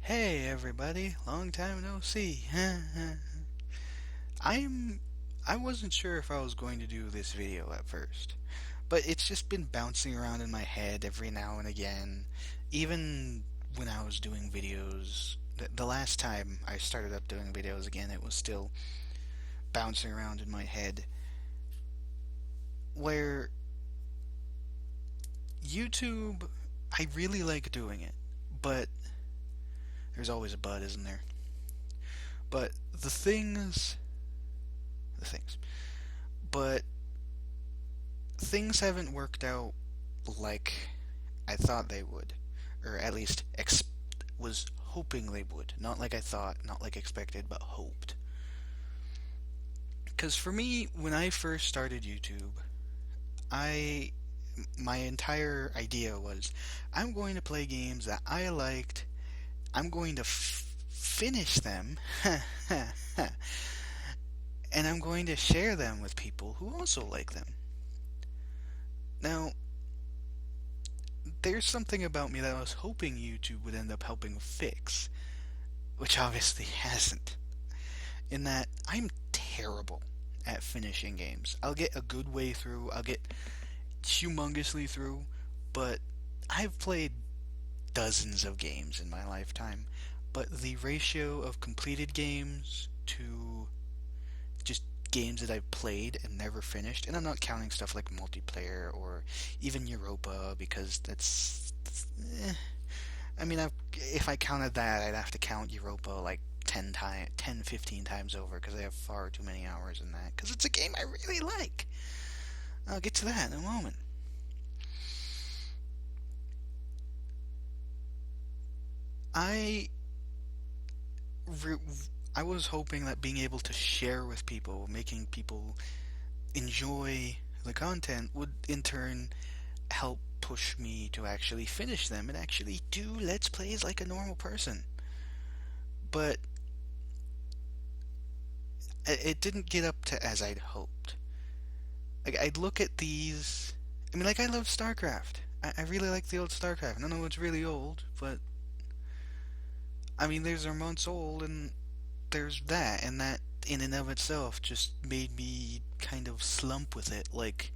Hey everybody, long time no see. I'm I wasn't sure if I was going to do this video at first, but it's just been bouncing around in my head every now and again. Even when I was doing videos, the last time I started up doing videos again, it was still bouncing around in my head. Where YouTube, I really like doing it, but there's always a but, isn't there? But the things. But things haven't worked out like I thought they would, or at least was hoping they would. Not like I thought, not like expected, but hoped. Because for me, when I first started YouTube, I my entire idea was I'm going to play games that I liked. I'm going to finish them, and I'm going to share them with people who also like them. Now, there's something about me that I was hoping YouTube would end up helping fix, which obviously hasn't. In that I'm terrible at finishing games. I'll get a good way through, I'll get humongously through, but I've played dozens of games in my lifetime, but the ratio of completed games to just games that I've played and never finished, and I'm not counting stuff like multiplayer or even Europa because that's I mean, if I counted that, I'd have to count Europa like 15 times over because I have far too many hours in that. Because it's a game I really like. I'll get to that in a moment. I re- I was hoping that being able to share with people, making people enjoy the content, would in turn help push me to actually finish them and actually do Let's Plays like a normal person. But it didn't get up to as I'd hoped. Like, I'd look at these. I mean, like, I love StarCraft. I really like the old StarCraft. I know it's really old, but I mean, there's are months old, and there's that, and that in and of itself just made me kind of slump with it. Like,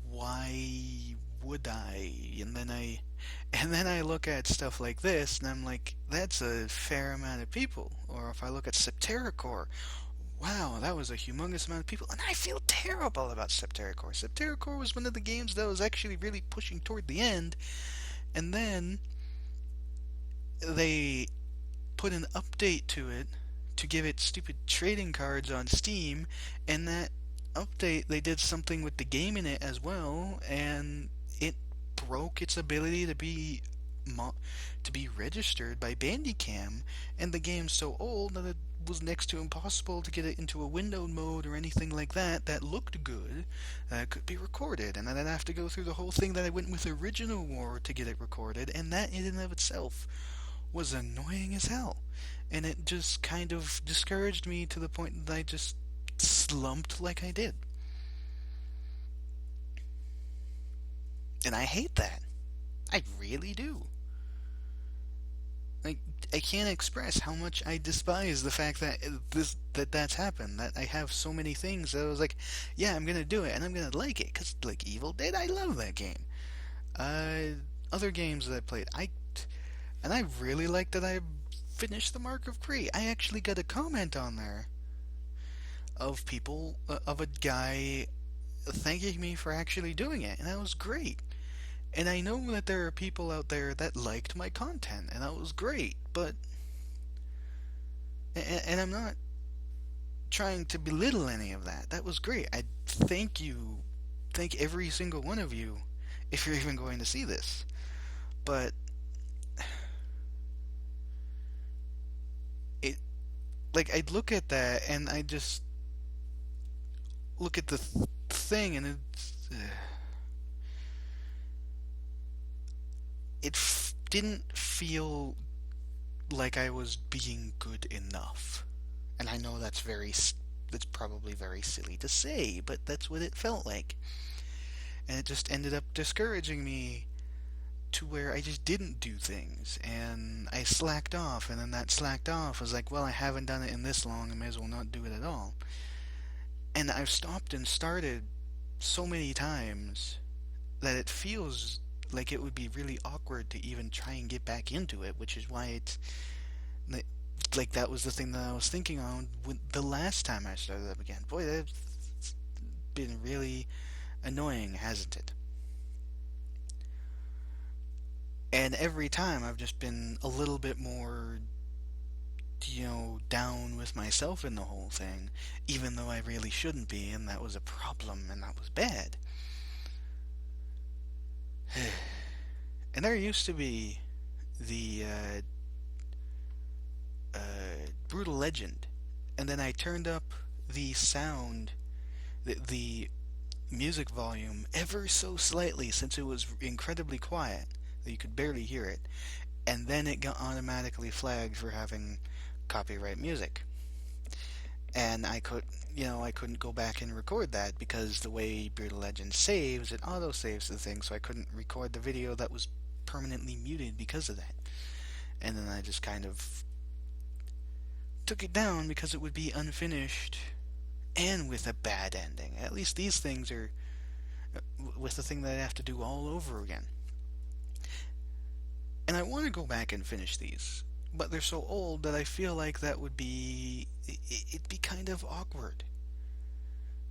why would I? And then I look at stuff like this, and I'm like, that's a fair amount of people. Or if I look at Septericor, wow, that was a humongous amount of people. And I feel terrible about Septericor. Septericor was one of the games that was actually really pushing toward the end, and then they put an update to it to give it stupid trading cards on Steam, and that update they did something with the game in it as well, and it broke its ability to be registered by Bandicam, and the game's so old that it was next to impossible to get it into a windowed mode or anything like that that looked good, could be recorded, and then I'd have to go through the whole thing that I went with Original War to get it recorded, and that in and of itself was annoying as hell. And it just kind of discouraged me to the point that I just slumped like I did. And I hate that. I really do. Like, I can't express how much I despise the fact that that's happened. That I have so many things that I was like, yeah, I'm gonna do it and I'm gonna like it because like Evil Dead, I love that game. Other games that I played, I really like that I finished the Mark of Cree. I actually got a comment on there of people of a guy thanking me for actually doing it, and that was great. And I know that there are people out there that liked my content, and that was great. But and I'm not trying to belittle any of that. That was great. I thank you, thank every single one of you, if you're even going to see this. But it, like, I'd look at that and I just look at the thing, and didn't feel like I was being good enough. And I know that's probably very silly to say, but that's what it felt like. And it just ended up discouraging me to where I just didn't do things and I slacked off, and then that slacked off was like, well, I haven't done it in this long, I may as well not do it at all. And I've stopped and started so many times that it feels like it would be really awkward to even try and get back into it, which is why it's like that was the thing that I was thinking on the last time I started up again. Boy, that's been really annoying, hasn't it? And every time I've just been a little bit more, down with myself in the whole thing, even though I really shouldn't be, and that was a problem, and that was bad. And there used to be the Brutal Legend, and then I turned up the sound, the music volume ever so slightly since it was incredibly quiet that you could barely hear it, and then it got automatically flagged for having copyright music. And I couldn't go back and record that because the way Brutal Legend saves, it auto saves the thing, so I couldn't record the video that was permanently muted because of that. And then I just kind of took it down because it would be unfinished and with a bad ending. At least these things are with the thing that I have to do all over again. And I want to go back and finish these, but they're so old that I feel like that would be it'd be kind of awkward.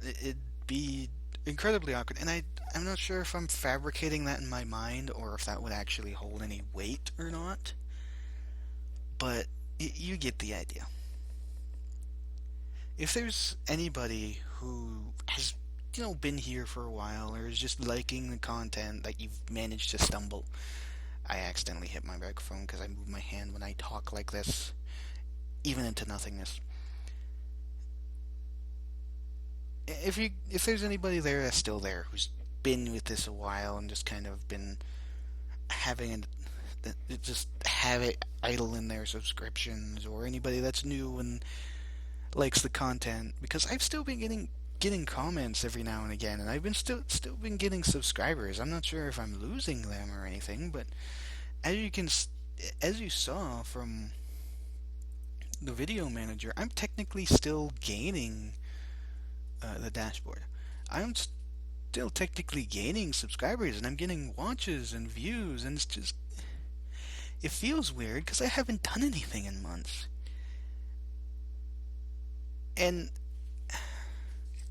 It'd be incredibly awkward, and I'm not sure if I'm fabricating that in my mind or if that would actually hold any weight or not. But you get the idea. If there's anybody who has been here for a while or is just liking the content that you've managed to stumble, I accidentally hit my microphone because I move my hand when I talk like this, even into nothingness. If there's anybody there that's still there who's been with this a while and just kind of been having just have it idle in their subscriptions, or anybody that's new and likes the content, because I've still been getting comments every now and again, and I've been still been getting subscribers. I'm not sure if I'm losing them or anything, but as you saw from the video manager, I'm technically still gaining the dashboard. I'm still technically gaining subscribers, and I'm getting watches and views, and it feels weird because I haven't done anything in months. And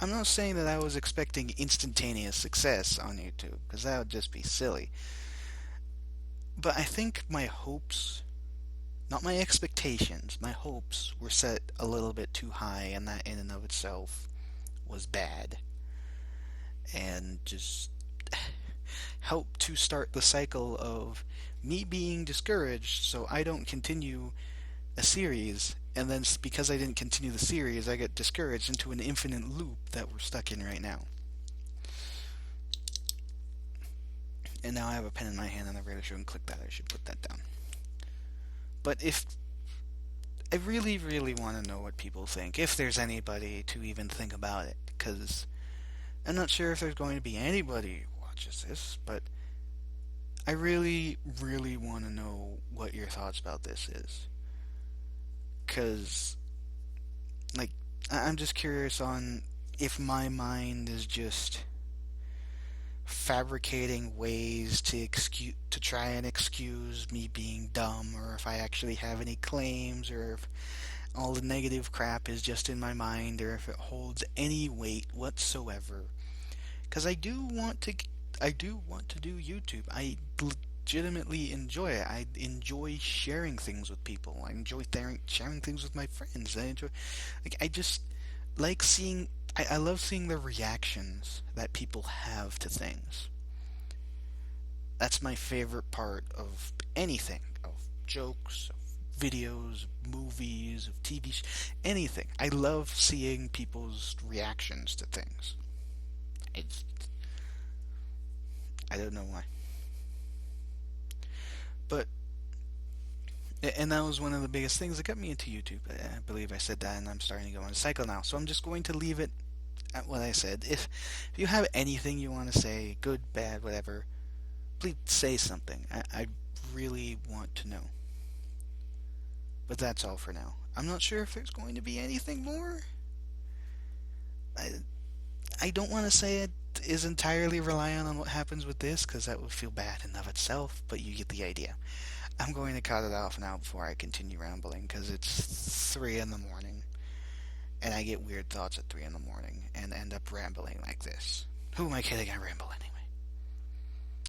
I'm not saying that I was expecting instantaneous success on YouTube, because that would just be silly. But I think my hopes, not my expectations, my hopes were set a little bit too high, and that in and of itself was bad. And just helped to start the cycle of me being discouraged so I don't continue a series, and then because I didn't continue the series, I get discouraged into an infinite loop that we're stuck in right now. And now I have a pen in my hand, and I really shouldn't click that. I should put that down. But if I really, really want to know what people think, if there's anybody to even think about it, because I'm not sure if there's going to be anybody who watches this, but I really, really want to know what your thoughts about this is. Because, I'm just curious on if my mind is just fabricating ways to try and excuse me being dumb, or if I actually have any claims, or if all the negative crap is just in my mind, or if it holds any weight whatsoever. Because I do want to do YouTube. I legitimately enjoy it. I enjoy sharing things with people. I enjoy sharing things with my friends. I just like seeing. I love seeing the reactions that people have to things. That's my favorite part of anything, of jokes, of videos, of movies, of TV anything. I love seeing people's reactions to things. I don't know why. But, and that was one of the biggest things that got me into YouTube. I believe I said that, and I'm starting to go on a cycle now. So I'm just going to leave it at what I said. If you have anything you want to say, good, bad, whatever, Please say something. I really want to know. But that's all for now. I'm not sure if there's going to be anything more. I, I don't want to say it is entirely reliant on what happens with this, because that would feel bad in of itself, but you get the idea. I'm going to cut it off now before I continue rambling, because it's 3 in the morning, and I get weird thoughts at 3 in the morning, and end up rambling like this. Who am I kidding? I ramble anyway.